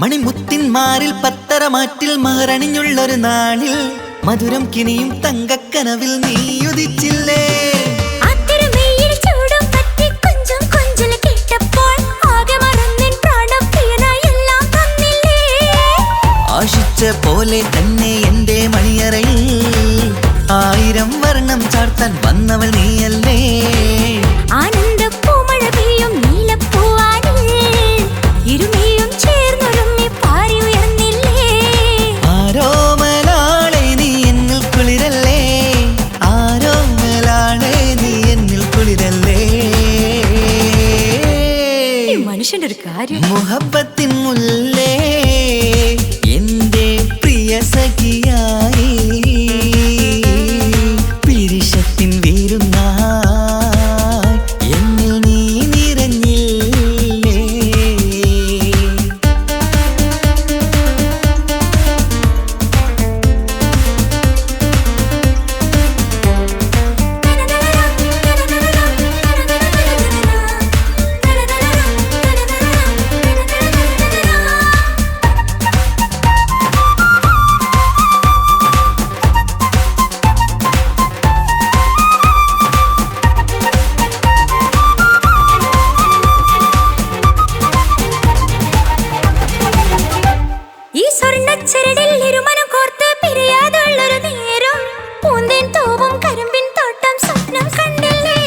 മണിമുത്തിന്മാരിൽ പത്തരമാറ്റിൽ മഹറണിഞ്ഞുള്ളൊരു നാളിൽ മധുരം കിനിയും തങ്കക്കനവിൽ നീ ഉദിച്ചില്ലേ ആശിച്ച പോലെ തന്നെ എൻ്റെ മണിയറയിൽ 1000 വർണ്ണം ചാർത്താൻ വന്നവൾ നീയല്ലേ ആനന്ദ പൂമഴ പെയ്യും നീലപ്പൂവാനിൽ ഇരുമയും ചേർന്നൊരുമ്മി പാറി ഉയർന്നില്ലേ ആരോമലാളെ നീ എന്നിൽ കുളിരല്ലേ ആ മനുഷ്യന്റെ ഒരു കാര്യം. മുഹബത്തിൻ മുല്ലേ എന്റെ പ്രിയ സഖിയായി പിരിശത്തിൻ വീരുന്നായി എന്നിൽ നീ നിറഞ്ഞില്ലേ. ഈ സ്വർണ്ണച്ചരടിൽ ഇരുമനം കോർത്ത് പിരിയാതുള്ളൊരു നേരം പൂന്തേൻ തൂവും കരിമ്പിൻ തോട്ടം സ്വപ്നം കണ്ടില്ലേ.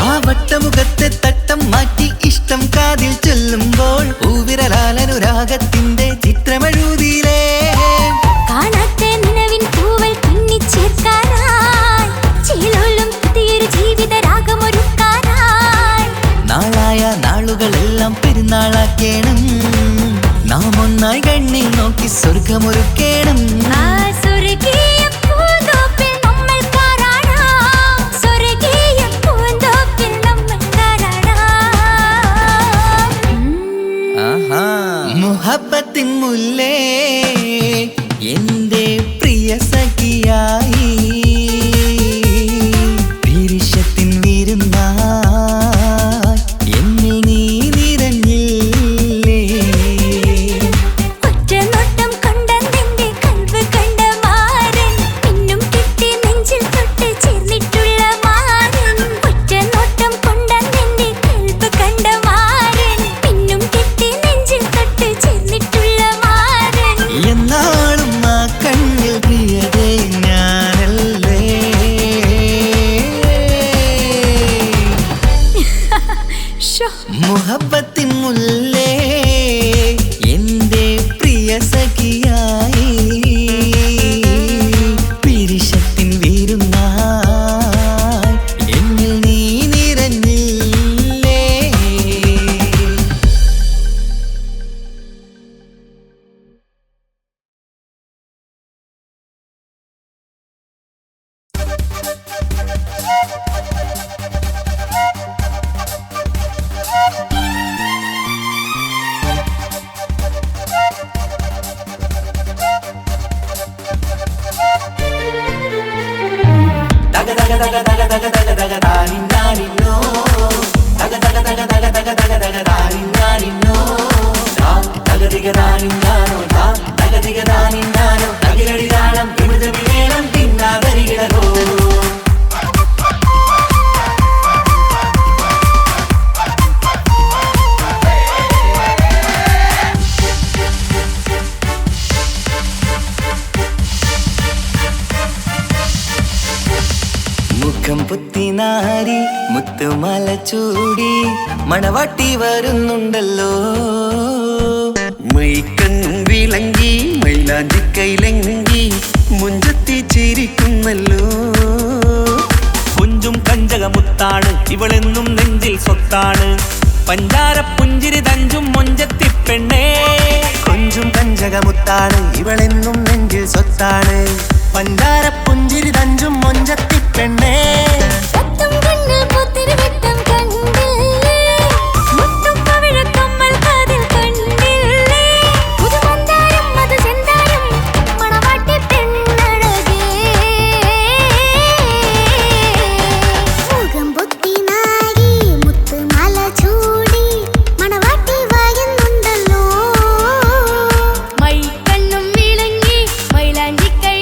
ആ വട്ടമുഖത്തെ തട്ടം മാറ്റി ഇഷ്ടം കാതിൽ ചൊല്ലുമ്പോൾ പൂവിരലാലനുരാഗത്തിന്റെ ചിത്രമെഴുതിയിലേ. കാണാത്ത നിലവിൻ പൂവൽ പിന്നിച്ചേർക്കാനായി ചിലോലും പുതിയൊരു ജീവിത രാഗമൊരുക്കാനായി നാളായ നാളുകളെല്ലാം പെരുന്നാളാക്കേണം. നാം ഒന്നായി കണ്ണിൽ നോക്കി സ്വർഗമൊരുക്കേണം. ആ സ്വർഗീയ പൂന്തോപ്പിൽ നമ്മൾ പാറാടാം. സ്വർഗീയ പൂന്തോപ്പിൽ നമ്മൾ പാറാടാം. ആഹാ. മുഹബത്തിൻ മുല്ലേ എന്റെ പ്രിയ സഖിയായി പിരിശത്തിൻ വീരുന്നായി എന്നിൽ നീ നിറഞ്ഞില്ലേ. ഒറ്റ നോട്ടം കൊണ്ടെന്റെ കൽവ് കണ്ട മാരൻ പിന്നും കിട്ടി നെഞ്ചിൽ തൊട്ട് ചേർന്നിട്ടുള്ള മാരൻ. ഒറ്റ നോട്ടം കൊണ്ടെന്റെ കൽവ് കണ്ട മാരൻ പിന്നും കിട്ടി നെഞ്ചിൽ തൊട്ട് ചേർന്നിട്ടുള്ള മാരൻ. എന്നാളും ആ കണ്ണിൽ പ്രിയതേ ഞാനല്ലേ. ശോ, മുഹബത്തിൻ മുല്ലേ എന്റെ പ്രിയ സഖിയായി പിരിശത്തിൻ വീരുന്നായി എന്നിൽ നീ നിറഞ്ഞില്ലേ. മുഖം പുത്തിനാരി മുത്തുമല ചൂടി മണവാട്ടി വരുന്നുണ്ടല്ലോ. മൈക്കണ്ണും വിളങ്ങി മൈലാഞ്ചി കൈലങ്കി മുഞ്ചത്തി ചിരിക്കുന്നല്ലോ. കുഞ്ചും കഞ്ചകമുത്താണ് ഇവളെന്നും നെഞ്ചിൽ സ്വത്താണ്. പഞ്ചാര പുഞ്ചിരി തഞ്ചും മൊഞ്ചത്തി പെണ്ണേ. കൊഞ്ചും കഞ്ചകമുത്താണ് ഇവളെന്നും നെഞ്ചിൽ സ്വത്താണ്. പഞ്ചാര പുഞ്ചിരി തഞ്ചും മൊഞ്ചത്തി പെണ്ണേ. സത്തും കണ്ണിൽ പുത്തിരി വെട്ടം കണ്ടില്ലേ. മുത്തും പവിഴക്കമ്മൽ കാതിൽ കണ്ടില്ലേ. പുതുമന്ദാരം മധുചന്ദാരം മണവാട്ടി പെണ്ണഴകേ. മുഖം പൊത്തി നാരി മുത്തുമാല ചൂടി മണവാട്ടി വായുന്നുണ്ടല്ലോ. മൈക്കണ്ണും വിളങ്ങി മൈലാഞ്ചിക്കൈ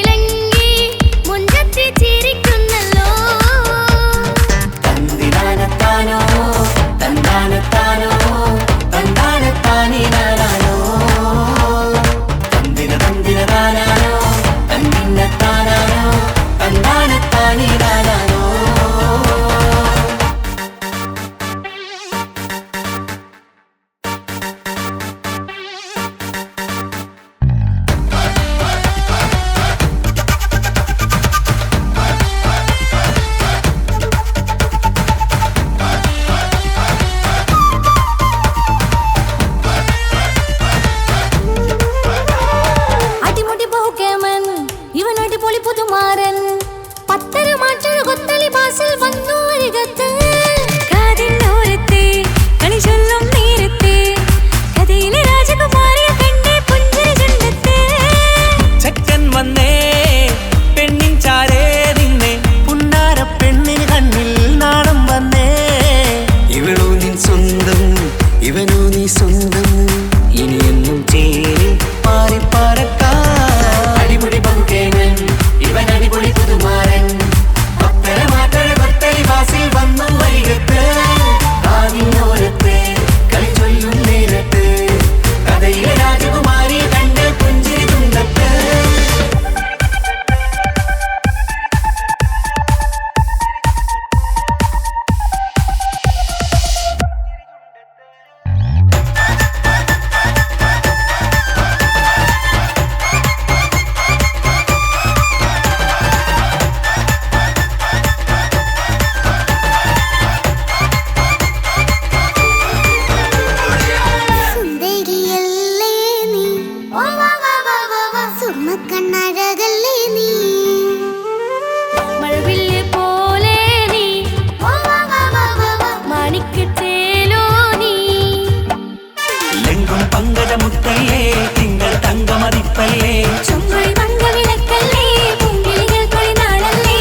പളുങ്കും പങ്കജമുത്തല്ലേ തിങ്കൾ തങ്കമതിപ്പല്ലേ ചുമഴി മങ്ക വിളക്കല്ലേ പൂങ്കിളികൾ കൊളിനാളല്ലേ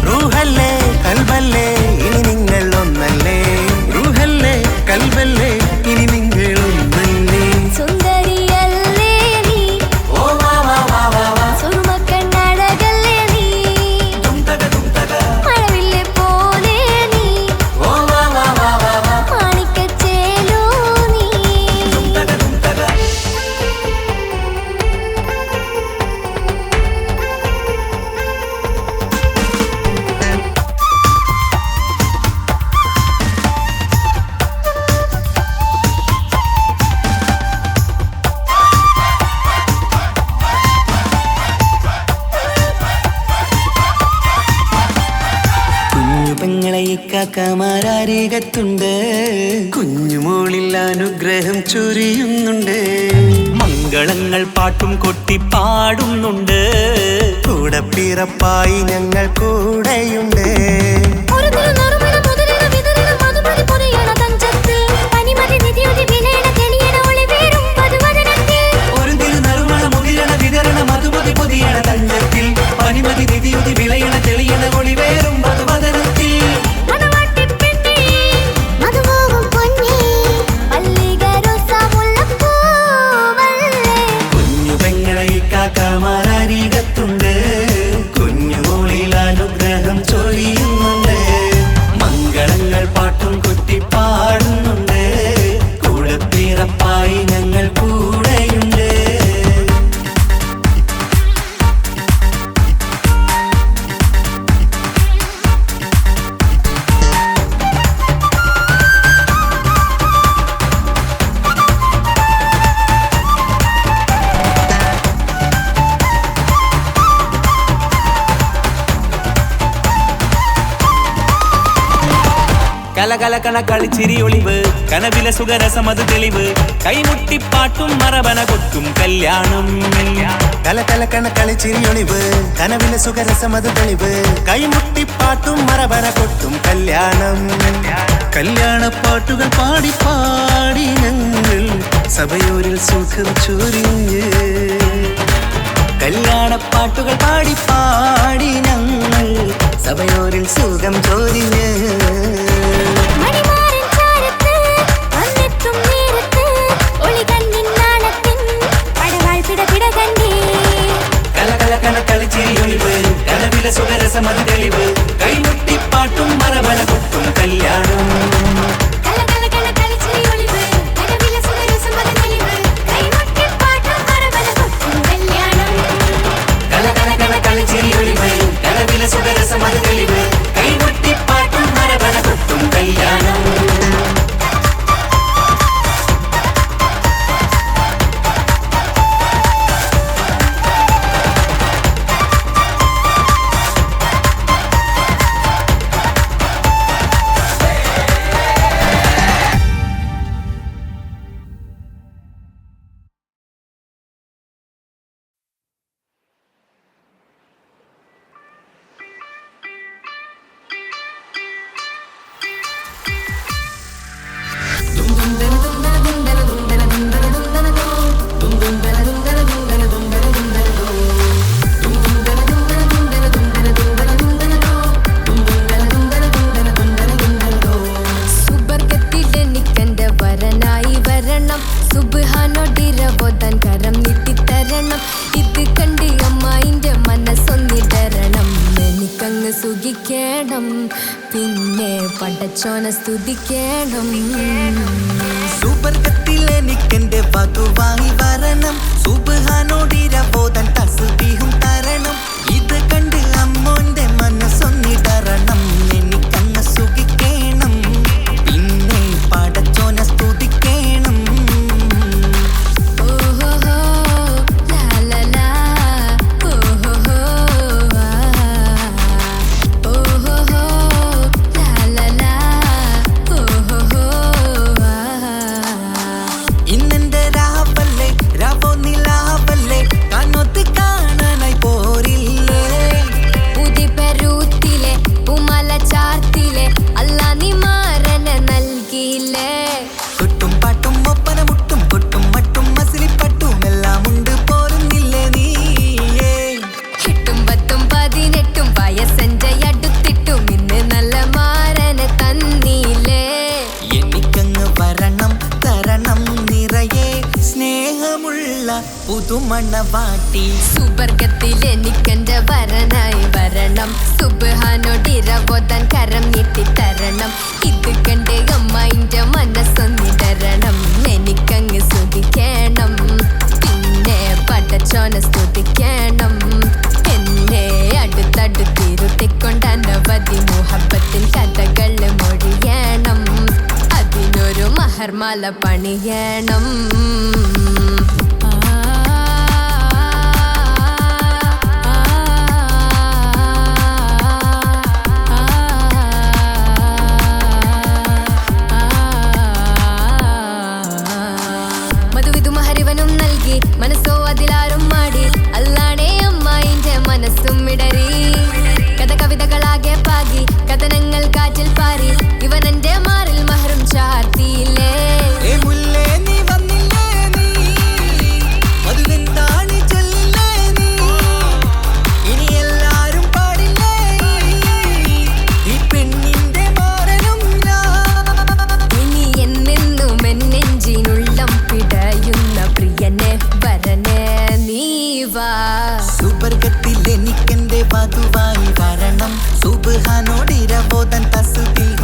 റൂഹല്ലേ കൽബല്ലേ ഇനി നിങ്ങൾ ഒന്നല്ലേ റൂഹല്ലേ കൽബല്ലേ ഇനി നിങ്ങൾ ഒന്നല്ലേ സുന്ദരിയല്ലേ നീ ഓ വാ വാ വാ വാ വാ സുറുമക്കണ്ണഴകല്ലേ നീ മഴവില്ലെ പോലെ നീ ഓ വാ വാ വാ വാ വാ മാണിക്കച്ചേലോ നീ കുഞ്ഞു പെങ്ങളെ ഇക്കാക്കമാരാരീകത്തുണ്ട് കുഞ്ഞുമോളിൽ അനുഗ്രഹം ചൊരിയുന്നുണ്ട് മംഗളങ്ങൾ പാട്ടും കൊട്ടി പാടുന്നുണ്ട് കൂടെ പിറപ്പായി ഞങ്ങൾ കൂടെയുണ്ട് ഒരു തിരുനറുമണ മുതലിന വിതരണ മധുമതി പൊതിയണ തഞ്ചത്തിൽ പനിമതി നിധിയൊതി വിലയണ തെളിയണ ഒളിവേറും പതുവദനത്തിൽ ഒരു തിരുനറുമണ മുതിരണ വിതരണ മധുമതി പൊതിയണ തഞ്ചത്തിൽ പനിമതി നിധിയുതി വിളയണ തെളിയണ ഒളിവേറും മധുവദനത്തിൽ മണവാട്ടിപ്പെണ്ണേ മധുപോകും പൊന്നേ മല്ലിക റോസ മുല്ലപ്പൂവല്ലേ കുഞ്ഞു പെങ്ങളെ ഇക്കാക്കമാരാരീകത്തുണ്ട് കുഞ്ഞുമോളിൽ അനുഗ്രഹം ചൊരിയുന്നുണ്ട് മംഗളങ്ങൾ പാട്ടും കൊട്ടി പാടുന്നുണ്ട് കൂടെ പിറപ്പായി ഞങ്ങൾ കൂടെയുണ്ട് കലകലകണ കളിച്ചിരി ഒളിവ് കനവില സുഖരസമത് തെളിവ് കൈമുട്ടിപ്പാട്ടും മറവന കൊട്ടും കല്യാണം കലകലക്കണ കളിച്ചിരിയൊളിവ് കനവിലെ സുഖരസമത് തെളിവ് കൈമുട്ടിപ്പാട്ടും മറവന കൊട്ടും കല്യാണം കല്യാണപ്പാട്ടുകൾ പാടി പാടി ഞങ്ങൾ സഭയൂരിൽ സുഖം ചൊരിഞ്ഞ് കല്യാണപ്പാട്ടുകൾ പാടി പാടി ഞങ്ങൾ സഭയോരിൽ സുഖം ചോദിഞ്ഞ് മണിമാരൻ ചാരത്ത് വന്നെത്തും നേരത്ത് ഒളികണ്ണിൻ നാണത്തിൻ പടവാൾ പിടപിട കണ്ടേ കലകലകണ കളിച്ചിരി ഒളിവ് കനവില സുഖരസമത് തെളിവ് കൈമുട്ടിപ്പാട്ടും മറവന കൊട്ടും കല്യാണം കലകലകണ കളിച്ചിരി ഒളിവ് കനവിലെ സുഖരസമത് തെളിവ് കൈമുട്ടിപ്പാട്ടും മറവന കൊട്ടും കല്യാണം കലകലകണ കളിച്ചിരി ഒളിവ് കനവില സുഖരസമത് തെളിവ് കൈമുട്ടിപ്പാട്ടും മറവന കൊട്ടും കല്യാണം സുബർഗത്തിലെനിക്കെന്റെ വരനായി വരണം സുബ്ഹാനോടിരവോതാൻ കരം നീട്ടിത്തരണം ഇത് കണ്ട് അമ്മായിന്റെ മനസ്സൊന്നിടരണം എനിക്കങ്ങ് സുഖിക്കണം പിന്നെ പടച്ചോനെ സ്തുതിക്കണം സുബർഗത്തിൽ എനിക്കെന്റെ വധുവായി വരണം സുബ്ഹാനോടിരവോതാൻ തസ്ബീഹും തരണം ഇത് കണ്ട് അമ്മോന്റെ മനസ്സൊന്നിടരണം എനിക്കങ്ങ് സുഖിക്കണം പിന്നെ പടച്ചോനെ സ്തുതിക്കണം ഓഹോഹോ ലാലലാ ഓഹോഹോ ഓഹോഹോ ലാലലാ ഓഹോഹോ ഇന്നെന്റെ രാ മുഞ്ചുള്ള പുതുമണവാട്ടി സുബർഗത്തിൽ എനിക്കെന്റെ വരനായി വരണം സുബ്ഹാനോടിരവോതാൻ കരം നീട്ടി തരണം ഇത് കണ്ട് അമ്മയിന്റെ മനസ്സൊന്നിടരണം എനിക്കങ്ങ് സ്തുതിക്കണം പിന്നെ പടച്ചോനെ സ്തുതിക്കണം എന്നെ അടുത്തടുത്തിരുത്തിക്കൊണ്ട് അനവധി മുഹബത്തിൻ കഥകൾ മൊഴിയണം അതിനൊരു മഹർമാല പണിയണം മനസ്സോ അതിലാരും മാടി അല്ലാണേ അമ്മായിന്റെ മനസ്സും ഇടറി കഥ കവിതകളാകെ പാകി കഥനങ്ങൾ കാറ്റിൽ പാറി ഇവനെന്റെ മാറിൽ മഹറും ചാർത്തിയില്ലേ സുബർഗത്തിൽ എനിക്കെന്റെ വധുവായി വരണം സുബ്ഹാനോടിരവോതാൻ തസ്ബീഹ്